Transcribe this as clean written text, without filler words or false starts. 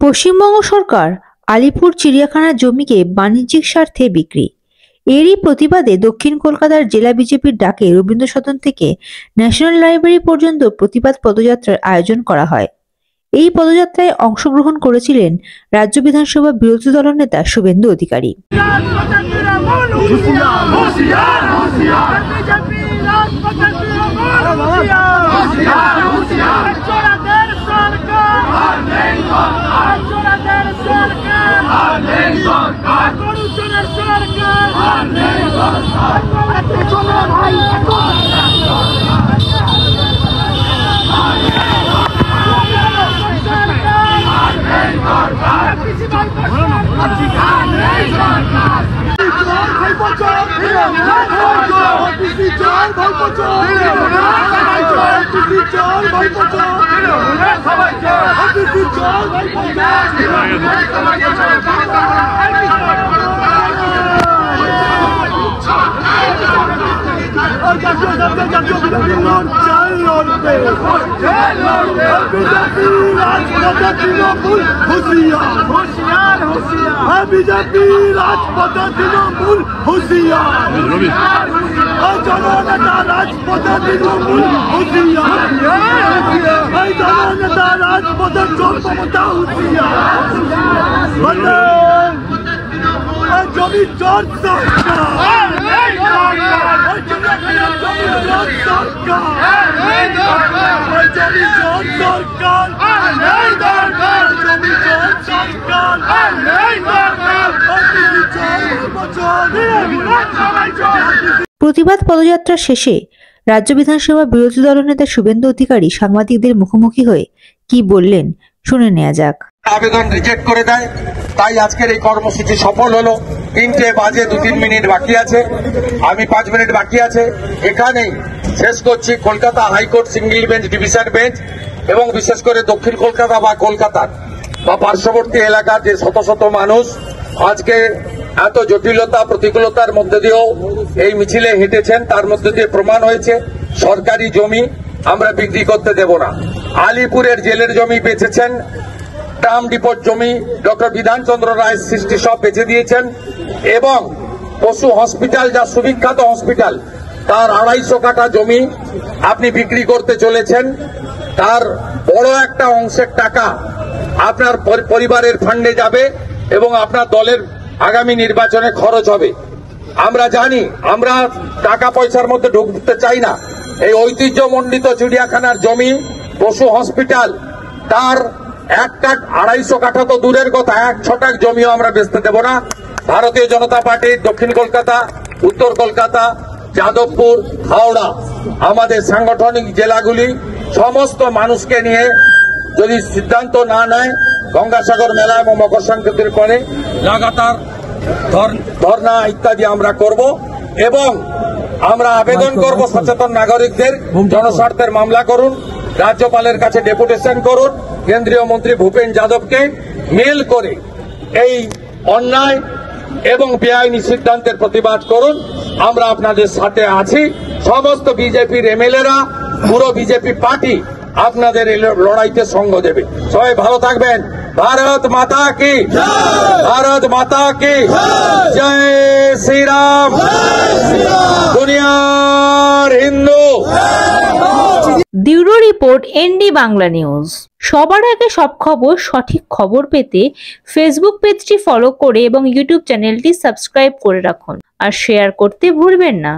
পশ্চিমবঙ্গ সরকার আলিপুর চিড়িয়াখানার জমিকে বাণিজ্যিক স্বার্থে বিক্রি। এরই প্রতিবাদে দক্ষিণ কলকাতার জেলা বিজেপির ডাকে রবীন্দ্র সদন থেকে ন্যাশনাল লাইব্রেরি পর্যন্ত প্রতিবাদ পদযাত্রার আয়োজন করা হয়। এই পদযাত্রায় অংশগ্রহণ করেছিলেন রাজ্য বিধানসভা বিরোধী দলের নেতা শুভেন্দু অধিকারী। बीजेपी राजपथ तृणमूल होशियार, जननेता राजपथ तृणमूल होशियार, जननेता राजपथ चोर ममता होशियार, जमी चोर सरकार, প্রতিবাদ পদযাত্রা শেষে রাজ্য বিধানসভা বিরোধী দলের নেতা শুভেন্দু অধিকারী সাংবাদিকদের মুখোমুখি হয়ে কি বললেন শুনে নেওয়া যাক। আবেদন রিজেক্ট করে দেয়, তাই আজকের এই কর্মসূচি সফল হলো। 3টে বাজে 2-3 মিনিট বাকি আছে, আমি 5 মিনিট বাকি আছে, এখানেই শেষ করছি। Kolkata high court single bench, division bench এবং বিশেষ করে দক্ষিণ কলকাতা বা কলকাতার বা পার্শ্ববর্তী এলাকার যে শত শত মানুষ আজকে এত জটিলতা প্রতিকূলতার মধ্যে দিয়েও এই মিছিলে হেঁটেছেন, তার মধ্যে দিয়ে প্রমাণ হয়েছে সরকারি জমি আমরা বিক্রি করতে দেব না। আলিপুরের জেলের জমি বেচেছেন, ট্রাম ডিপোর জমি ডক্টর বিধানচন্দ্র রায় সৃষ্টি সব বেচে দিয়েছেন এবং পশু হসপিটাল, যা সুবিখ্যাত হসপিটাল, তার 250 কাঠা জমি আপনি বিক্রি করতে চলেছেন। তার বড় একটা অংশের টাকা আপনার পরিবারের ফান্ডে যাবে এবং আপনার দলের আগামী নির্বাচনে খরচ হবে। আমরা জানি, আমরা টাকা পয়সার মধ্যে ঢুকতে চাই না। এই ঐতিহ্যমণ্ডিত চিড়িয়াখানার জমি, পশু হসপিটাল, তার 250 কাঠা তো দূরের কথা, 1 ছটাক জমিও আমরা বেচতে দেব না। ভারতীয় জনতা পার্টির দক্ষিণ কলকাতা, উত্তর কলকাতা, যাদবপুর, হাওড়া, আমাদের সাংগঠনিক জেলাগুলি সমস্ত মানুষকে নিয়ে যদি সিদ্ধান্ত না নেয়, গঙ্গাসাগর মেলা এবং মকর সংক্রান্তির পরে লাগাতার ধর্ণা ইত্যাদি আমরা করব এবং আমরা আবেদন করব সচেতন নাগরিকদের, জনস্বার্থের মামলা করুন, রাজ্যপালের কাছে ডেপুটেশন করুন, কেন্দ্রীয় মন্ত্রী ভূপেন যাদবকে মেল করে এই অন্যায় এবং বেআইনি সিদ্ধান্তের প্রতিবাদ করুন। আমরা আপনাদের সাথে আছি। সমস্ত বিজেপির এমএলএরা, পুরো বিজেপি পার্টি আপনাদের এই লড়াইতে সঙ্গ দেবে। সবাই ভালো থাকবেন। ভারত মাতা কি, ভারত মাতা কি জয় শ্রীরাম, দুনিয়ার Hindu. Bureau report, ND Bangla news. সবার আগে সব খবর, সঠিক খবর পেতে ফেসবুক পেজটি ফলো করে এবং ইউটিউব চ্যানেলটি সাবস্ক্রাইব করে রাখুন আর শেয়ার করতে ভুলবেন না।